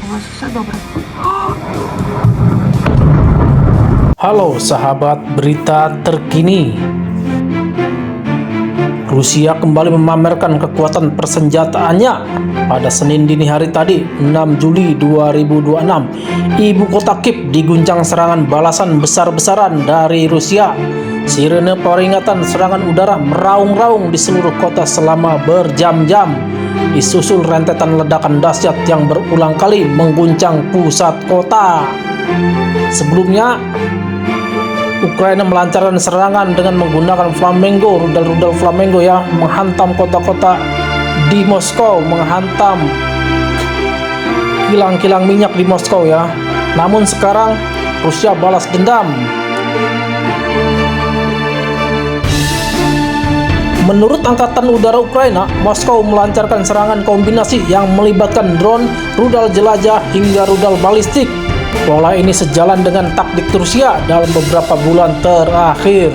Tinggal sisa berapa? Halo sahabat berita terkini. Rusia kembali memamerkan kekuatan persenjataannya pada Senin dini hari tadi, 6 Juli 2026. Ibu kota Kiev diguncang serangan balasan besar-besaran dari Rusia. Sirene peringatan serangan udara meraung-raung di seluruh kota selama berjam-jam, disusul rentetan ledakan dahsyat yang berulang kali mengguncang pusat kota. Sebelumnya, Ukraina melancarkan serangan dengan menggunakan flamingo, rudal-rudal flamingo ya, menghantam kota-kota di Moskow, menghantam kilang-kilang minyak di Moskow ya. Namun sekarang Rusia balas dendam. Menurut Angkatan Udara Ukraina, Moskow melancarkan serangan kombinasi yang melibatkan drone, rudal jelajah, hingga rudal balistik. Pola ini sejalan dengan taktik Rusia dalam beberapa bulan terakhir.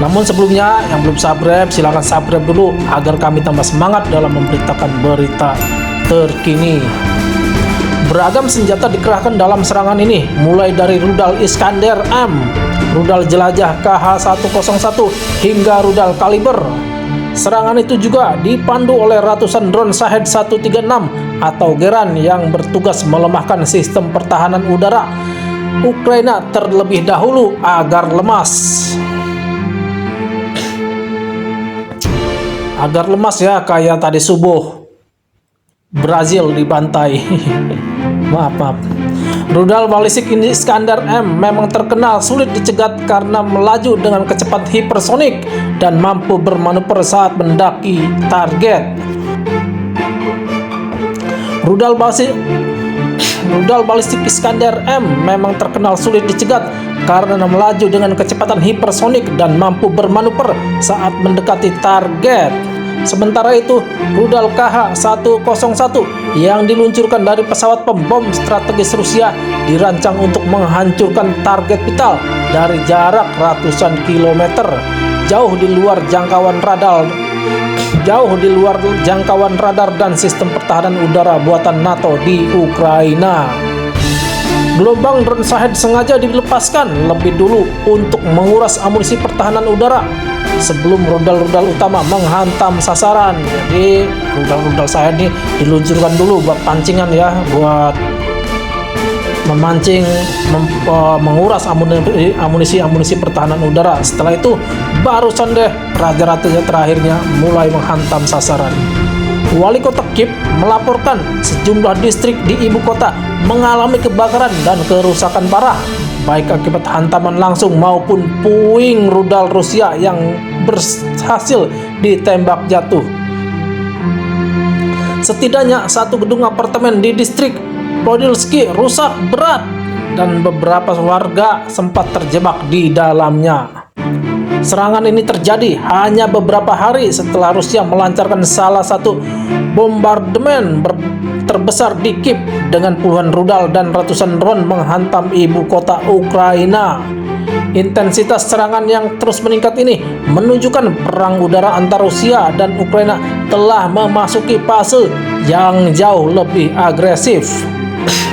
Namun sebelumnya, yang belum subscribe, silahkan subscribe dulu agar kami tambah semangat dalam memberitakan berita terkini. Beragam senjata dikerahkan dalam serangan ini, mulai dari rudal Iskander M, rudal jelajah KH-101, hingga rudal kaliber. Serangan itu juga dipandu oleh ratusan drone Shahed 136 atau Geran yang bertugas melemahkan sistem pertahanan udara Ukraina terlebih dahulu agar lemas. Agar lemas ya, kayak tadi subuh Brazil dibantai. maaf. Rudal balistik Iskander M memang terkenal sulit dicegat karena melaju dengan kecepatan hipersonik dan mampu bermanuver saat mendaki target. Rudal balistik Iskander M memang terkenal sulit dicegat karena melaju dengan kecepatan hipersonik dan mampu bermanuver saat mendekati target. Sementara itu, rudal KH-101 yang diluncurkan dari pesawat pembom strategis Rusia dirancang untuk menghancurkan target vital dari jarak ratusan kilometer, jauh di luar jangkauan radar dan sistem pertahanan udara buatan NATO di Ukraina. Gelombang drone Shahed sengaja dilepaskan lebih dulu untuk menguras amunisi pertahanan udara sebelum rudal-rudal utama menghantam sasaran. Jadi rudal-rudal Shahed ini diluncurkan dulu buat pancingan ya, buat memancing, menguras amunisi pertahanan udara. Setelah itu barusan deh raja-raja terakhirnya mulai menghantam sasaran. Wali kota Kiev melaporkan sejumlah distrik di ibu kota mengalami kebakaran dan kerusakan parah, baik akibat hantaman langsung maupun puing rudal Rusia yang berhasil ditembak jatuh. Setidaknya satu gedung apartemen di distrik Podilsky rusak berat dan beberapa warga sempat terjebak di dalamnya. Serangan ini terjadi hanya beberapa hari setelah Rusia melancarkan salah satu bombardemen terbesar di Kiev dengan puluhan rudal dan ratusan drone menghantam ibu kota Ukraina. Intensitas serangan yang terus meningkat ini menunjukkan perang udara antara Rusia dan Ukraina telah memasuki fase yang jauh lebih agresif.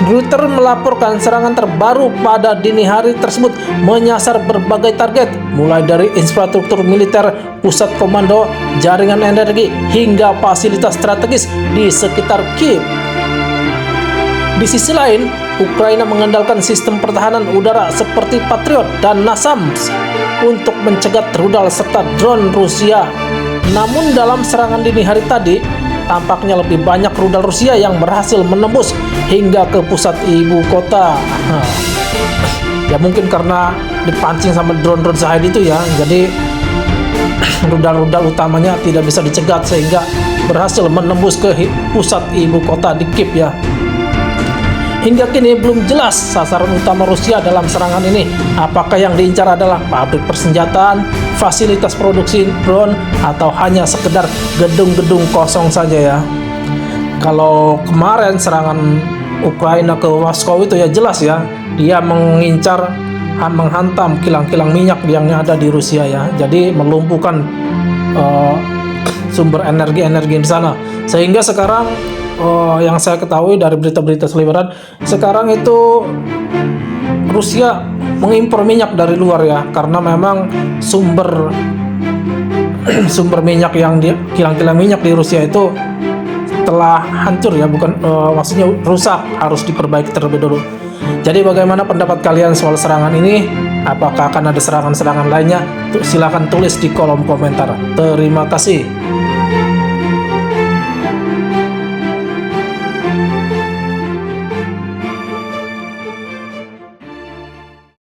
Reuters melaporkan serangan terbaru pada dini hari tersebut menyasar berbagai target, mulai dari infrastruktur militer, pusat komando, jaringan energi, hingga fasilitas strategis di sekitar Kiev. Di sisi lain, Ukraina mengandalkan sistem pertahanan udara seperti Patriot dan NASAMS untuk mencegat rudal serta drone Rusia. Namun dalam serangan dini hari tadi, tampaknya lebih banyak rudal Rusia yang berhasil menembus hingga ke pusat ibu kota. Ya mungkin karena dipancing sama drone-drone Shahed itu ya, jadi rudal-rudal utamanya tidak bisa dicegat sehingga berhasil menembus ke pusat ibu kota di Kiev ya. Hingga kini belum jelas sasaran utama Rusia dalam serangan ini. Apakah yang diincar adalah pabrik persenjataan, fasilitas produksi drone, atau hanya sekedar gedung-gedung kosong saja ya. Kalau kemarin serangan Ukraina ke Moskow itu ya jelas ya, dia menghantam kilang-kilang minyak yang ada di Rusia ya. Jadi melumpuhkan sumber energi di sana. Sehingga sekarang yang saya ketahui dari berita-berita seliweran, sekarang itu Rusia mengimpor minyak dari luar ya, karena memang sumber sumber minyak yang di kilang-kilang minyak di Rusia itu telah hancur ya, bukan maksudnya rusak, harus diperbaiki terlebih dulu. Jadi bagaimana pendapat kalian soal serangan ini? Apakah akan ada serangan-serangan lainnya? Silahkan tulis di kolom komentar. Terima kasih.